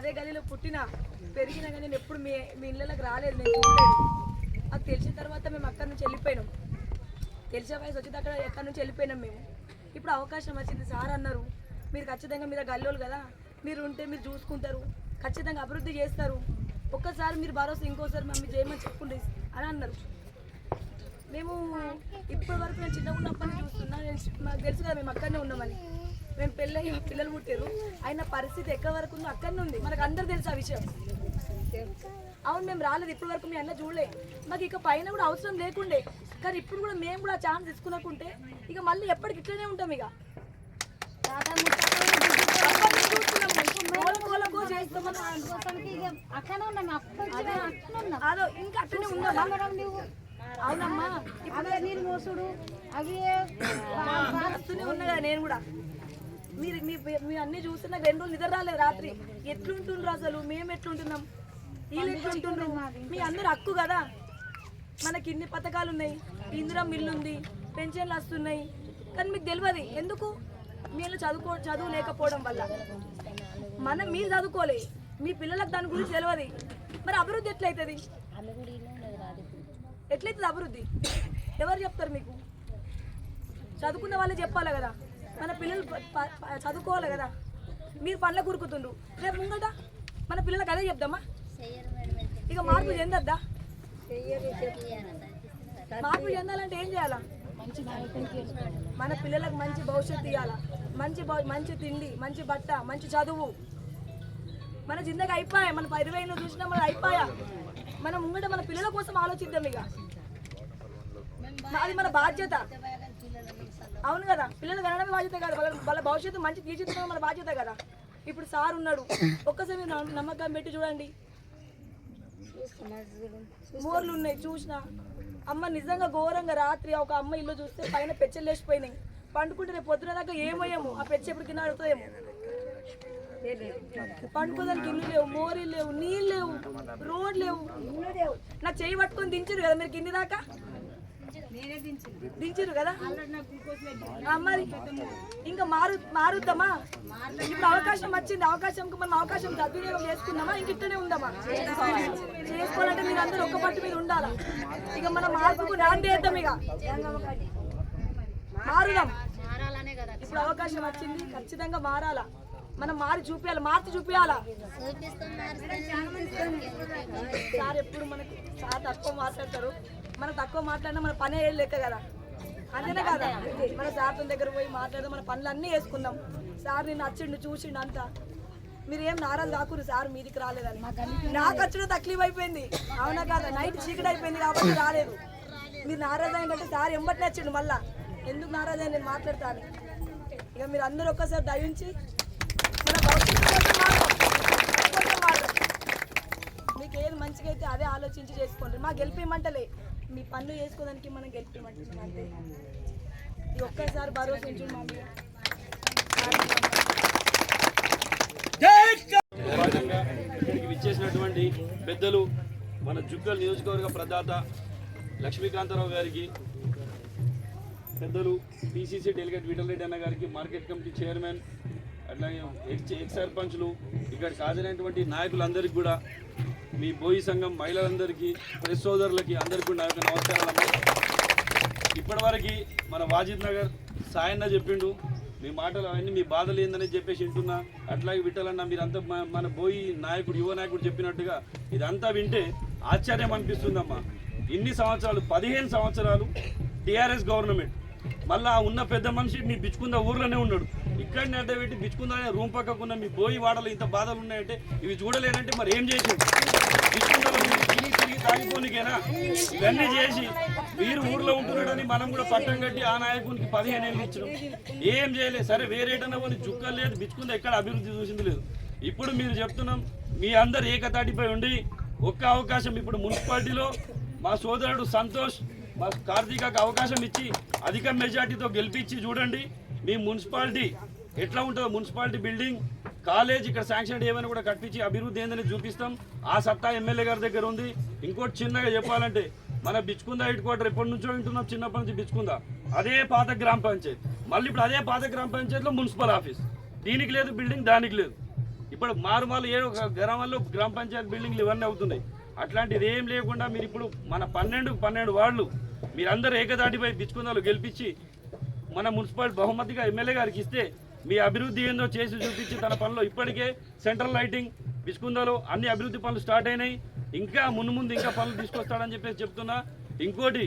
అదే గలీలో పుట్టినా పెరిగినా కానీ నేను ఎప్పుడు మీ ఇళ్ళకి రాలేదు, నేను చూడలేదు. అది తెలిసిన తర్వాత మేము అక్కడి నుంచి వెళ్ళిపోయినాం. తెలిసే వయసు వచ్చింది అక్కడ ఎక్కడి నుంచి వెళ్ళిపోయినాం మేము. ఇప్పుడు అవకాశం వచ్చింది. సార్ అన్నారు మీరు ఖచ్చితంగా మీరు గల్లోలు కదా, మీరు ఉంటే మీరు చూసుకుంటారు, ఖచ్చితంగా అభివృద్ధి చేస్తారు, ఒక్కసారి మీరు భరోసా ఇంకోసారి మమ్మీ చేయమని చెప్పుండే అని అన్నారు. మేము ఇప్పటి వరకు నేను చిన్నగా ఉన్నప్పటి నుంచి చూస్తున్నా. మాకు తెలుసు కదా మేము అక్కడనే ఉన్నామని. మేము పెళ్ళి పిల్లలు పుట్టారు, అయిన పరిస్థితి ఎక్కడి వరకు ఉందో అక్కడనే ఉంది. మనకు అందరూ తెలుసు ఆ విషయం. అవును మేము రాలేదు ఇప్పటి వరకు, మీ అన్న చూడలే, మాకు ఇక పైన కూడా అవసరం లేకుండే. కానీ ఇప్పుడు కూడా మేము కూడా ఛాన్స్ తీసుకున్నకుంటే ఇక మళ్ళీ ఎప్పటికి ఇట్లనే ఉంటాం. ఇక అదో ఇంకా అట్లనే ఉన్నామా? అవునమ్మా నీరు మోసుడు అవి ఉన్నా కదా నేను కూడా. మీరు అన్ని చూస్తే నాకు 2 రోజులు నిద్ర రాలేదు రాత్రి. ఎట్లుంటుండ్రు అసలు, మేము ఎట్లుంటున్నాం, వీళ్ళు ఎట్లుంటుండ్రు. మీ అందరు హక్కు కదా, మనకి ఇన్ని పథకాలు ఉన్నాయి, ఇందిరా మిల్లు ఉంది, పెన్షన్లు వస్తున్నాయి. కానీ మీకు తెలియదు ఎందుకు? మీరు చదువు లేకపోవడం వల్ల. మీరు చదువుకోలే, మీ పిల్లలకు దాని గురించి తెలియదు. మరి అభివృద్ధి ఎట్లయితుంది? అభివృద్ధి ఎవరు చెప్తారు మీకు? చదువుకున్న వాళ్ళే చెప్పాలి కదా. మన పిల్లలు చదువుకోవాలి కదా. మీరు పనుల కురుకుతుండ్రు, రేపు ముంగట మన పిల్లలకు అదే చెప్దామా? ఇక మార్పు చెందద్దా? మార్పు చెందాలంటే ఏం చేయాలా? మన పిల్లలకు మంచి భవిష్యత్తు ఇవ్వాలా, మంచి తిండి, మంచి బట్ట, మంచి చదువు. మన జిందగీ అయిపోయా, మన 20 చూసినా మనం అయిపోయా. మనం ముంగట మన పిల్లల కోసం ఆలోచిద్దాం. ఇక అది మన బాధ్యత. అవును కదా, పిల్లలు కనడమే బాధ్యత కాదు, వాళ్ళ భవిష్యత్తు మంచి తీర్చిదిద్దడం మన బాధ్యత కదా. ఇప్పుడు సార్ ఉన్నాడు, ఒక్కసారి నమ్మకం పెట్టి చూడండి. మోర్లు ఉన్నాయి చూసిన అమ్మ, నిజంగా ఘోరంగా. రాత్రి ఒక అమ్మ ఇల్లు చూస్తే పైన పెచ్చలు లేచిపోయినాయి. పండుకుంటే రేపు పొద్దున దాకా ఏమయ్యాము, ఆ పెచ్చ ఎప్పుడు కింద అడుగుతాయేమో. పండుకోదానికి ఇల్లు లేవు, మోరీలు లేవు, నీళ్ళు లేవు, రోడ్ లేవు. నాకు చేయి పట్టుకొని దించారు కదా మీరు కింది దాకా, దించారు కదా. మరి ఇంకా మారుద్దామా? ఇప్పుడు అవకాశం వచ్చింది, మనం అవకాశం సద్వినియోగం చేసుకుందామా? ఇంక ఇట్లనే ఉందామా? చేసుకోవాలంటే మీరు అందరూ ఒక్క పట్టు మీద ఉండాలా. ఇక మనం మార్పుకు నాంది వేద్దాం, ఇక మారుదాం. ఇప్పుడు అవకాశం వచ్చింది, ఖచ్చితంగా మారాలా. మనం మార్చి చూపించాలా. సార్ ఎప్పుడు మనకి సార్ తక్కువ మాట్లాడతారు, మనం తక్కువ మాట్లాడినా మన పనే లెక్క కదా, అంతేనే కదా. మన సార్ దగ్గర పోయి మాట్లాడదాం, మన పనులు అన్నీ వేసుకుందాం. సార్ నిన్ను వచ్చిండు చూసిండు అంతా, మీరు ఏం నారాలు కాకురు సార్ మీదికి రాలేదని. నాకు వచ్చిన తక్లీఫ్ అయిపోయింది, అవునా కాదా? నైట్ చీకటి అయిపోయింది కాబట్టి రాలేదు. మీరు నారాజు అయిందంటే సార్ ఎంబటి నచ్చిండు. మళ్ళా ఎందుకు నారాజు అయింది నేను మాట్లాడతాను. ఇక మీరు అందరూ ఒక్కసారి దయించి మన భవిష్యత్తు మీకు ఏది మంచిగా అయితే అదే ఆలోచించి చేసుకోండి. మా గెలిపిమంటలే, మీ పనులు చేసుకోవడానికి మనం గెలిపిమంటున్నాం అంతే. ఈ ఒక్కసారి భరోసా ఉంచండి మా మీద. ఇక్కడికి విచ్చేసినటువంటి పెద్దలు, మన జుక్కల్ నియోజకవర్గ ప్రదాత లక్ష్మీకాంతారావు గారికి, పెద్దలు పిసిసి డెలిగేట్ విఠలరెడ్డి అన్న గారికి, మార్కెట్ కమిటీ చైర్మన్, అట్లాగే ఎక్స్ సర్పంచ్లు, ఇక్కడికి హాజరైనటువంటి నాయకులందరికీ కూడా, మీ బోయి సంఘం మహిళలందరికీ, ప్రెస్ సోదరులకి అందరికీ కూడా నా యొక్క నమస్కారాలు. ఇప్పటివరకు మన వాజిద్ నగర్ సాయన్న చెప్పిండు, మీ మాటలు అవన్నీ మీ బాధలు ఏందని చెప్పేసి వింటున్నా. అట్లాగే విట్టాలన్నా మీరంతా మన బోయి నాయకుడు, యువ నాయకుడు చెప్పినట్టుగా ఇదంతా వింటే ఆశ్చర్యం అనిపిస్తుందమ్మా. ఇన్ని సంవత్సరాలు, 15 సంవత్సరాలు టీఆర్ఎస్ గవర్నమెంట్, మళ్ళీ ఉన్న పెద్ద మనిషి మీ బిచ్చుకుంద ఊర్లోనే ఉన్నాడు. ఇక్కడనే అడ్డ పెట్టి బిచ్చుకుందా రూమ్ పక్కకున్న మీ బోయి వాడలు ఇంత బాధలు ఉన్నాయంటే ఇవి చూడలేనంటే మరి ఏం చేసింది? బిచ్చుకుందలో తిరిగి తాగిపోనికేనా? ఇవన్నీ చేసి మీరు ఊర్లో ఉంటున్నాడని మనం కూడా పట్టం కట్టి ఆ నాయకునికి 15 ఏళ్ళు ఇచ్చినాం, ఏం చేయలేదు. సరే వేరేటన్నా కొన్ని చుక్కలు లేదు, బిచ్చుకుందా ఎక్కడ అభివృద్ధి చూసింది లేదు. ఇప్పుడు మీరు చెప్తున్నాం, మీ అందరు ఏకతాటిపై ఉండి ఒక్క అవకాశం ఇప్పుడు మున్సిపాలిటీలో మా సోదరుడు సంతోష్, మా కార్తీకకు అవకాశం ఇచ్చి అధిక మెజార్టీతో గెలిపించి చూడండి మీ మున్సిపాలిటీ ఎట్లా ఉంటుందో. మున్సిపాలిటీ బిల్డింగ్, కాలేజ్ ఇక్కడ శాంక్షన్ ఏమైనా కూడా కట్టించి అభివృద్ధి ఏందని చూపిస్తాం. ఆ సత్తా ఎమ్మెల్యే గారి దగ్గర ఉంది. ఇంకోటి చిన్నగా చెప్పాలంటే, మన బిచ్చుకుందా హెడ్ క్వార్టర్ ఎప్పటి నుంచో వింటున్నాం, చిన్నప్పటి నుంచి బిచ్చుకుందా అదే పాత గ్రామ పంచాయతీ, మళ్ళీ ఇప్పుడు అదే పాత గ్రామ పంచాయతీలో మున్సిపల్ ఆఫీస్, దీనికి లేదు బిల్డింగ్, దానికి లేదు. ఇప్పుడు మారుమాలు ఏదో గ్రామాల్లో గ్రామ పంచాయతీ బిల్డింగ్లు ఇవన్నీ అవుతున్నాయి. అట్లాంటిది ఏం లేకుండా మీరు ఇప్పుడు మన 12 వార్డులు మీరందరూ ఏకదాటిపై బిచ్చుకుందాలు గెలిపించి మన మున్సిపాలిటీ బహుమతిగా ఎమ్మెల్యే గారికి ఇస్తే మీ అభివృద్ధి ఏందో చేసి చూపించి తన పనిలో ఇప్పటికే సెంట్రల్ లైటింగ్ బిచ్చుకుందాలో అన్ని అభివృద్ధి పనులు స్టార్ట్ అయినాయి. ఇంకా ముందు ఇంకా పనులు తీసుకొస్తాడని చెప్పేసి చెప్తున్నా. ఇంకోటి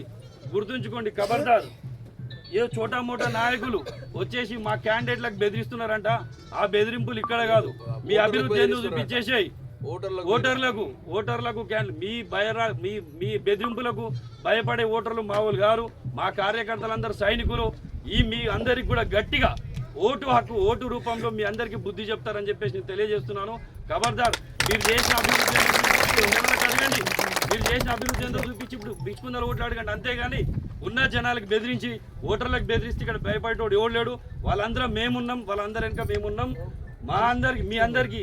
గుర్తుంచుకోండి, ఖబర్దార్ ఏ చోటా మోటా నాయకులు వచ్చేసి మా క్యాండిడేట్లకు బెదిరిస్తున్నారంట. ఆ బెదిరింపులు ఇక్కడ కాదు, మీ అభివృద్ధి ఎందుకు చూపించేసాయి ఓటర్లకు మీ బెదిరింపులకు భయపడే ఓటర్లు మామూలు గారు. మా కార్యకర్తలందరూ సైనికులు. మీ అందరికి కూడా గట్టిగా ఓటు హక్కు ఓటు రూపంలో మీ అందరికీ బుద్ధి చెప్తారని చెప్పేసి నేను తెలియజేస్తున్నాను. ఖబర్దార్ మీరు చేసిన అభివృద్ధి అడగండి, మీరు చేసిన అభివృద్ధి ఎంతో చూపించి ఇప్పుడు బిచ్చుకుందరు ఓట్లు అడగండి. అంతేగాని ఉన్న జనాలకు బెదిరించి ఓటర్లకు బెదిరిస్తే ఇక్కడ భయపడేటోడు ఎవడు లేడు. వాళ్ళందరం మేమున్నాం, వాళ్ళందరూ వెనక మేమున్నాం. మీ అందరికీ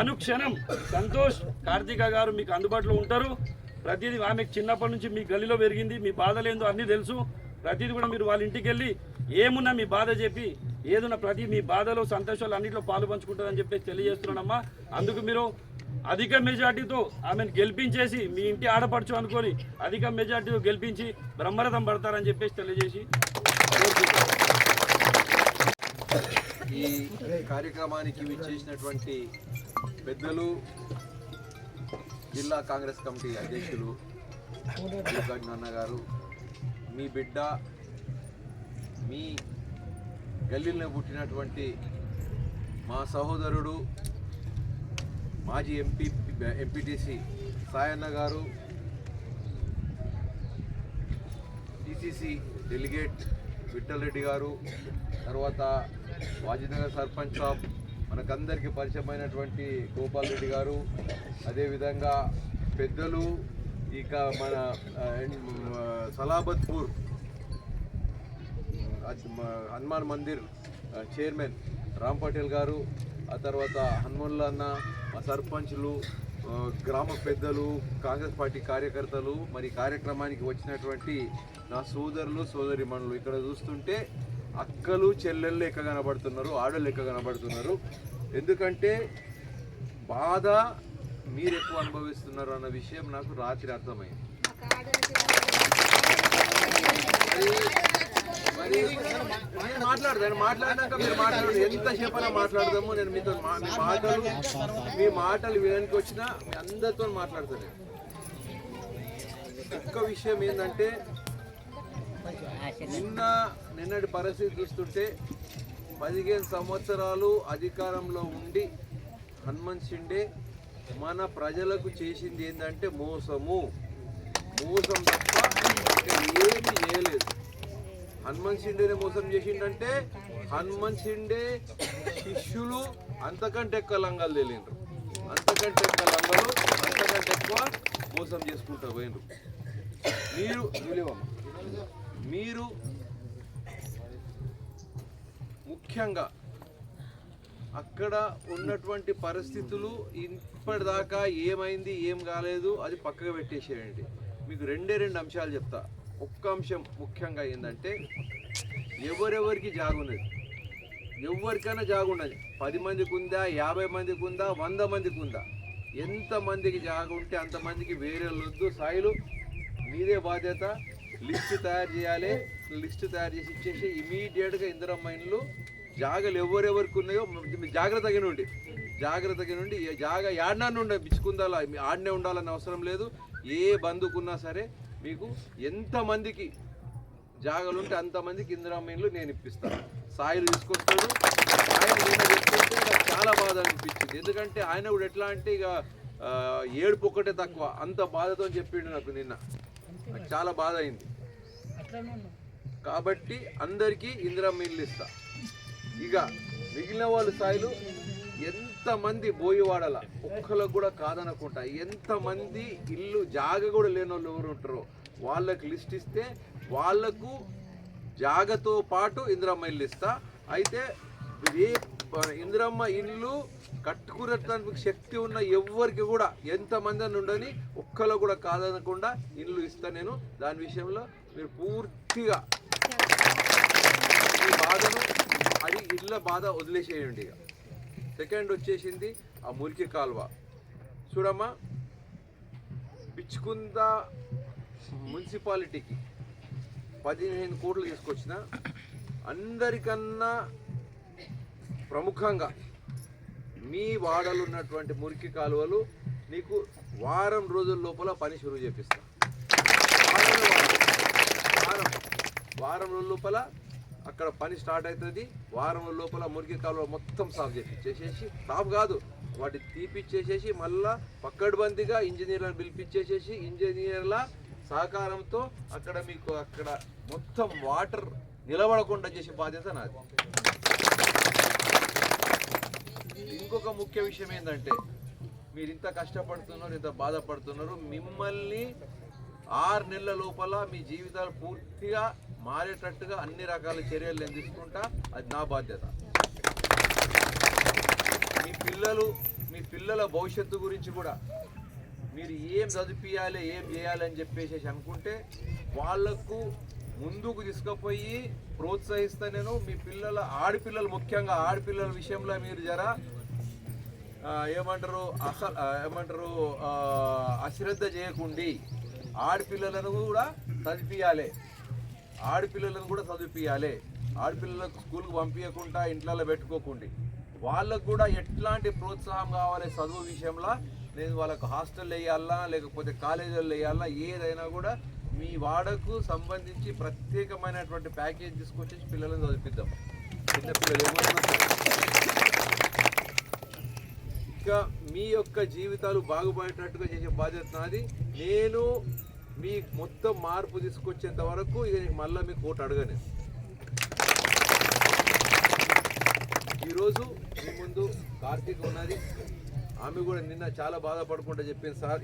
అనుక్షణం సంతోష్ కార్తీక గారు మీకు అందుబాటులో ఉంటారు. ప్రతిదీ ఆమెకు చిన్నప్పటి నుంచి మీ గల్లీలో పెరిగింది, మీ బాధలు ఏందో అన్నీ తెలుసు. ప్రతిదీ కూడా మీరు వాళ్ళ ఇంటికి వెళ్ళి ఏమున్నా మీ బాధ చెప్పి ఏదున్నా ప్రతి మీ బాధలో సంతోషాలు అన్నింటిలో పాలు పంచుకుంటారని చెప్పేసి తెలియజేస్తున్నానమ్మా. అందుకు మీరు అధిక మెజార్టీతో ఆమెను గెలిపించేసి మీ ఇంటి ఆడపడుచు అనుకొని అధిక మెజార్టీతో గెలిపించి బ్రహ్మరథం పడతారని చెప్పేసి తెలియజేసి ఈ కార్యక్రమానికి విచ్చేసినటువంటి పెద్దలు, జిల్లా కాంగ్రెస్ కమిటీ అధ్యక్షులు నాన్న గారు, మీ బిడ్డ, మీ గల్లీలో పుట్టినటువంటి మా సహోదరుడు మాజీ ఎంపీటీసీ సాయన్న గారు, టీసీసీ డెలిగేట్ విఠల్ రెడ్డి గారు, తర్వాత వాజీనగర్ సర్పంచ్ సాబ్ మనకందరికీ పరిచయమైనటువంటి గోపాల్ రెడ్డి గారు, అదేవిధంగా పెద్దలు ఇక మన సలాబత్పూర్ హనుమాన్ మందిర్ చైర్మన్ రామ్ పటేల్ గారు, ఆ తర్వాత హనుమన్ల అన్న, మా సర్పంచ్లు, గ్రామ పెద్దలు, కాంగ్రెస్ పార్టీ కార్యకర్తలు, మరి కార్యక్రమానికి వచ్చినటువంటి నా సోదరులు సోదరిమణులు. ఇక్కడ చూస్తుంటే అక్కలు చెల్లెళ్ళు లెక్క కనబడుతున్నారు, ఆడలు లెక్క కనబడుతున్నారు. ఎందుకంటే బాధ మీరు ఎక్కువ అనుభవిస్తున్నారు అన్న విషయం నాకు రాత్రి అర్థమైంది. మరి మాట్లాడినాక మీరు మాట్లాడు, ఎంతసేపు అయినా మాట్లాడదాము. నేను మీతో మీ మాటలు వినడానికి వచ్చినా మీ అందరితో మాట్లాడతాను. ఒక్క విషయం ఏంటంటే నిన్నటి పరిస్థితి చూస్తుంటే 15 సంవత్సరాలు అధికారంలో ఉండి హనుమంత్ షిండే మన ప్రజలకు చేసింది ఏంటంటే మోసం తప్ప ఏమి చేయలేదు. హనుమంత్ షిండేనే మోసం చేసిండంటే హనుమంత్ షిండే శిష్యులు అంతకంటే ఎక్కువ లంగాలు తెలియరు, అంతకంటే ఎక్కువ లంగాలు, అంతకంటే ఎక్కువ మోసం చేసుకుంటూ పోయినరు. మీరు ముఖ్యంగా అక్కడ ఉన్నటువంటి పరిస్థితులు ఇప్పటిదాకా ఏమైంది ఏం కాలేదు అది పక్కగా పెట్టేసేయండి. మీకు రెండే అంశాలు చెప్తా. ఒక్క అంశం ముఖ్యంగా ఏంటంటే ఎవరెవరికి జాగున్నది, ఎవరికైనా జాగున్నది. 10 మందికి ఉందా, 50 మందికి ఉందా, 100 మందికి ఉందా, ఎంతమందికి జాగుంటే అంతమందికి వేరే వద్దు. సాయిలు మీదే బాధ్యత. లిస్టు తయారు చేయాలి, లిస్టు తయారు చేసి ఇచ్చేసి ఇమీడియట్గా ఇందిరమ్మ ఇండ్లు జాగలు ఎవరెవరికి ఉన్నాయో జాగ్రత్తగా నుండి జాగ యాడ్నాన్ని ఉండే బిచ్చుకుందాలా ఆడనే ఉండాలని అవసరం లేదు. ఏ బంధుకున్నా సరే మీకు ఎంతమందికి జాగలుంటే అంతమందికి ఇందిరమ్మ ఇండ్లు నేను ఇప్పిస్తాను. సాయిలు తీసుకొస్తాడు. ఆయన నిన్న చెప్తుంటే నాకు చాలా బాధ అనిపించింది. ఎందుకంటే ఆయన కూడా ఎట్లా అంటే ఇక ఏడుపు ఒక్కటే తక్కువ, అంత బాధతో చెప్పిండు నాకు నిన్న. నాకు చాలా బాధ అయింది. కాబట్టి అందరికీ ఇందిరమ్మ ఇల్లు ఇస్తా. ఇక మిగిలిన వాళ్ళు స్థాయిలు ఎంతమంది బోయివాడల ఒక్కలకు కూడా కాదనకుండా ఎంతమంది ఇల్లు జాగ కూడా లేని వాళ్ళు ఎవరు ఉంటారో వాళ్ళకి లిస్ట్ ఇస్తే వాళ్లకు జాగతో పాటు ఇందిరమ్మ ఇల్లు ఇస్తా. అయితే ఇందిరమ్మ ఇల్లు కట్టుకునేటానికి శక్తి ఉన్న ఎవరికి కూడా ఎంతమంది ఉండని ఒక్కలో కూడా కాదనకుండా ఇల్లు ఇస్తా నేను. దాని విషయంలో మీరు పూర్తిగా ఈ బాధను అది ఇళ్ళ బాధ వదిలేసేయండి. ఇక సెకండ్ వచ్చేసింది ఆ మురికి కాలువ. చూడమ్మా, పిచ్చుకుంద మున్సిపాలిటీకి 15 కోట్లు తీసుకొచ్చిన, అందరికన్నా ప్రముఖంగా మీ వాడలు ఉన్నటువంటి మురికి కాలువలు నీకు వారం రోజుల లోపల పని షురూ చేపిస్తా. వారం రోజుల లోపల అక్కడ పని స్టార్ట్ అవుతుంది. వారం లోపల మురికి కాలువ మొత్తం సాఫ్ చేసేసి, సాఫ్ కాదు వాటి తీపిచ్చేసేసి మళ్ళా పక్కడ్బందీగా ఇంజనీర్లను పిలిపించేసేసి ఇంజనీర్ల సహకారంతో అక్కడ మీకు అక్కడ మొత్తం వాటర్ నిలబడకుండా చేసే బాధ్యత నాది. ఇంకొక ముఖ్య విషయం ఏంటంటే, మీరు ఇంత కష్టపడుతున్నారు, ఇంత బాధపడుతున్నారు, మిమ్మల్ని 6 నెలల లోపల మీ జీవితాలు పూర్తిగా మారేటట్టుగా అన్ని రకాల చర్యలు నేను తీసుకుంటా. అది నా బాధ్యత. మీ పిల్లల భవిష్యత్తు గురించి కూడా మీరు ఏం చదివియాలి, ఏం చేయాలి అని చెప్పేసి అనుకుంటే వాళ్లకు ముందుకు తీసుకుపోయి ప్రోత్సహిస్తా నేను. మీ పిల్లల ఆడపిల్లలు, ముఖ్యంగా ఆడపిల్లల విషయంలో మీరు జరా ఏమంటారు అశ్రద్ధ చేయకుండి. ఆడపిల్లలను కూడా చదివియాలి, ఆడపిల్లలకు స్కూల్కి పంపించకుండా ఇంట్లో పెట్టుకోకండి. వాళ్ళకు కూడా ఎట్లాంటి ప్రోత్సాహం కావాలి చదువు విషయంలో, నేను వాళ్ళకు హాస్టల్ వేయాలా లేకపోతే కాలేజీలు వేయాలా, ఏదైనా కూడా మీ వాడకు సంబంధించి ప్రత్యేకమైనటువంటి ప్యాకేజ్ తీసుకొచ్చేసి పిల్లలను చదివిద్దాం. చిన్నపిల్లలు ఇంకా మీ యొక్క జీవితాలు బాగుపడేటట్టుగా చేసే బాధ్యత నాది. నేను మీ మొత్తం మార్పు తీసుకొచ్చేంత వరకు ఇక మళ్ళీ మీకు ఓటు అడగను. ఈరోజు మీ ముందు కార్తీక్ ఉన్నది, ఆమె కూడా నిన్న చాలా బాధపడుకుంటూ చెప్పింది, సార్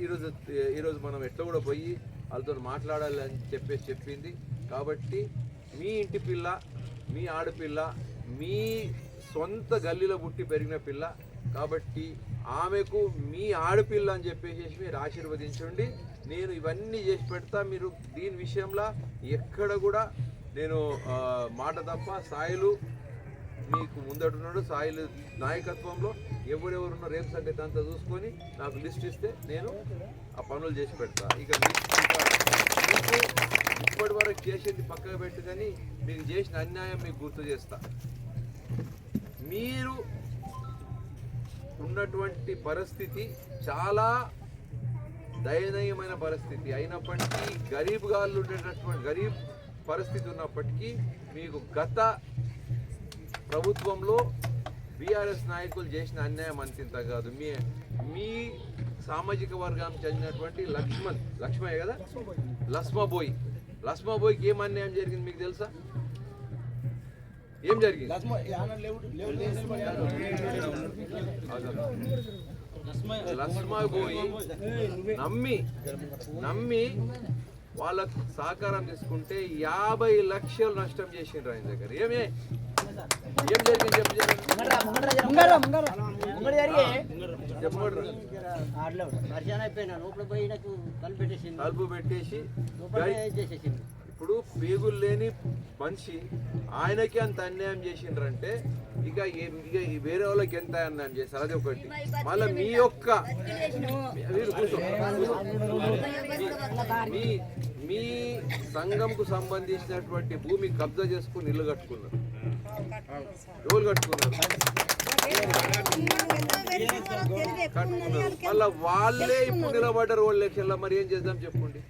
ఈరోజు మనం ఎట్లా కూడా పోయి వాళ్ళతో మాట్లాడాలి అని చెప్పింది. కాబట్టి మీ ఇంటి పిల్ల, మీ ఆడపిల్ల, మీ సొంత గల్లీలో పుట్టి పెరిగిన పిల్ల కాబట్టి ఆమెకు మీ ఆడపిల్ల అని చెప్పేసి మీరు ఆశీర్వదించండి. నేను ఇవన్నీ చేసి పెడతా. మీరు దీని విషయంలో ఎక్కడ కూడా నేను మాట తప్ప, సాయిలు మీకు ముందటున్నాడు, సాయిలు నాయకత్వంలో ఎవరెవరున్న రేపు సంగతి అంతా చూసుకొని నాకు లిస్ట్ ఇస్తే నేను ఆ పనులు చేసి పెడతా. ఇక మీకు ఇప్పటి వరకు చేసేది పక్కకు పెట్టు, కానీ మీకు చేసిన అన్యాయం మీకు గుర్తు చేస్తా. మీరు ఉన్నటువంటి పరిస్థితి చాలా దయనీయమైన పరిస్థితి అయినప్పటికీ, గరీబ్ పరిస్థితి ఉన్నప్పటికీ మీకు గత ప్రభుత్వంలో బీఆర్ఎస్ నాయకులు చేసిన అన్యాయం అంతింత కాదు. మీ సామాజిక వర్గానికి చెందినటువంటి లక్ష్మయ్య కదా, లస్మాబోయ్కి ఏం అన్యాయం జరిగింది మీకు తెలుసా? ఏం జరిగింది? లస్మాబోయి నమ్మి వాళ్ళకు సహకారం తీసుకుంటే 50 లక్షలు నష్టం చేసిండ్రు ఆయన దగ్గర. ఏం జరిగింది తలుపు పెట్టేసి ఇప్పుడు పేగులు లేని మనిషి ఆయనకి అంత అన్యాయం చేసిండ్రంటే ఇక వేరే వాళ్ళకి ఎంత అన్యాయం చేశారు అది ఒకటి. మళ్ళీ మీ యొక్క మీ సంఘంకు సంబంధించినటువంటి భూమి కబ్జా చేసుకుని ఇల్లు కట్టుకున్నారు. ఎవరు కట్టుకున్నారు? మళ్ళీ వాళ్ళే ఇప్పుడు నిలబడ్డారు 2 లక్షల. మరి ఏం చేద్దాం చెప్పండి?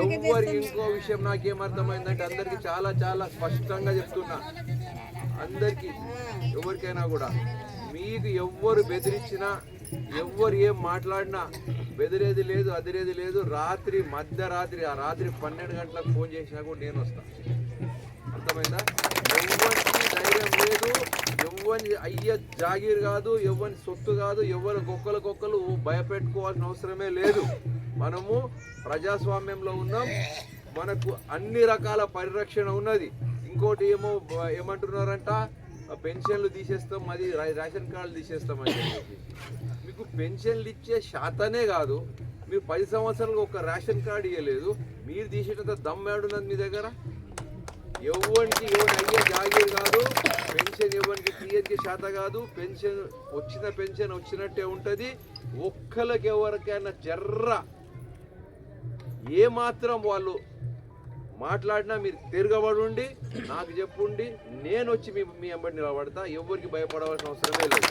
ఎవరు ఇంకో విషయం నాకేమర్థమైందంటే, అందరికి చాలా చాలా స్పష్టంగా చెప్తున్నా, అందరికి ఎవరికైనా కూడా మీకు ఎవ్వరు బెదిరించినా, ఎవ్వరు ఏం మాట్లాడినా బెదిరేది లేదు, అదిరేది లేదు. మధ్యరాత్రి ఆ రాత్రి 12 గంటలకు ఫోన్ చేసినా కూడా నేను వస్తాను. అర్థమైందా? ఎవ్వరికి ధైర్యం లేదు, ఎవ్వని అయ్య జాగీర్ కాదు, ఎవ్వని సొత్తు కాదు, ఎవరు ఒక్కరికొక్కరు భయపెట్టుకోవాల్సిన అవసరమే లేదు. మనము ప్రజాస్వామ్యంలో ఉన్నాం, మనకు అన్ని రకాల పరిరక్షణ ఉన్నది. ఇంకోటి ఏమంటున్నారంట, పెన్షన్లు తీసేస్తాం, అది రేషన్ కార్డులు తీసేస్తాం అని చెప్పేసి. మీకు పెన్షన్లు ఇచ్చే శాతనే కాదు, మీరు 10 సంవత్సరాలకు ఒక రేషన్ కార్డు ఇవ్వలేదు. మీరు తీసేటంత దమ్మేడున్నది మీ దగ్గర. ఎవరికి అయ్యే జాగీర్ కాదు, పెన్షన్ ఎవరికి తీయకి శాత కాదు, పెన్షన్ వచ్చినట్టే ఉంటుంది. ఒక్కరికి ఎవరికైనా జర్ర ఏమాత్రం వాళ్ళు మాట్లాడినా మీరు తిరగబడి నాకు చెప్పుండి, నేను వచ్చి మీ వెంబడి నిలబడతా. ఎవరికి భయపడవలసిన అవసరమే లేదు,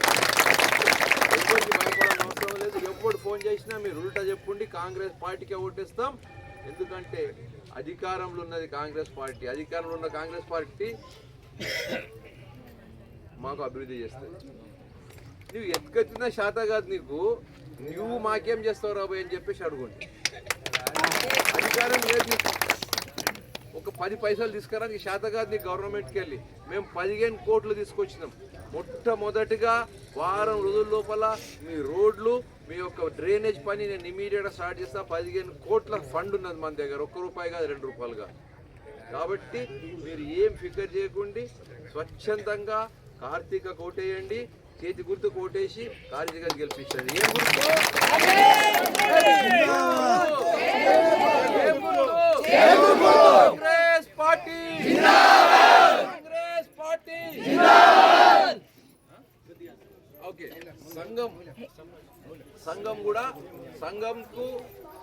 ఎవరు ఫోన్ చేసినా మీరు ఉల్టా చెప్పుండి కాంగ్రెస్ పార్టీకే ఓటేస్తాం. ఎందుకంటే అధికారంలో ఉన్నది కాంగ్రెస్ పార్టీ, అధికారంలో ఉన్న కాంగ్రెస్ పార్టీ మాకు అభివృద్ధి చేస్తుంది. నువ్వు ఎత్తుకెత్తిన శాత కాదు, నువ్వు మాకేం చేస్తావు రాబోయ్ అని చెప్పేసి అడుగుండి. అధికారం లేదు, ఒక 10 పైసలు తీసుకురానికి శాత కాదు నీ గవర్నమెంట్కి వెళ్ళి. మేము 15 కోట్లు తీసుకొచ్చినాం. మొట్టమొదటిగా వారం రోజుల లోపల మీ రోడ్లు, మీ యొక్క డ్రైనేజ్ పని నేను ఇమీడియట్గా స్టార్ట్ చేస్తా. 15 కోట్ల ఫండ్ ఉన్నది మన దగ్గర, ₹1 కాదు ₹2 కాదు. కాబట్టి మీరు ఏం ఫికర్ చేయకండి, స్వచ్ఛందంగా కార్తీక కోటేయండి, చేతి గుర్తు కోటేసి కార్తీక గెలిపించండి. ఏం గుర్తు? Congress party, Congress party. Okay, సంఘం కూడా సంఘంకు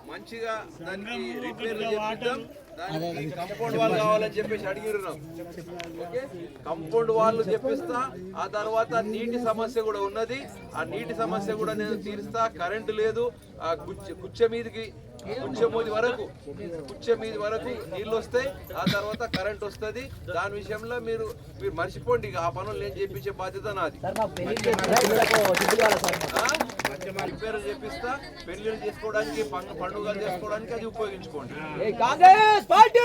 మంచిగా దానికి రిపేర్లు చేపిద్దాం. దానికి కంపౌండ్ వాళ్ళు కావాలని చెప్పేసి అడిగిరున్నాం. ఓకే, కంపౌండ్ వాళ్ళు చెప్పిస్తా. ఆ తర్వాత నీటి సమస్య కూడా ఉన్నది, ఆ నీటి సమస్య కూడా నేను తీరుస్తా. కరెంటు లేదు, ఆ కుచ్చ మీది వరకు నీళ్ళు వస్తాయి, ఆ తర్వాత కరెంట్ వస్తుంది. దాని విషయంలో మీరు మర్చిపోండి, ఆ పనులు నేను చేపించే బాధ్యత నాది. రిపేర్ చేపిస్తా, పెళ్లిళ్ళు చేసుకోవడానికి, పండుగలు చేసుకోవడానికి అది ఉపయోగించుకోండి. కాంగ్రెస్ పార్టీ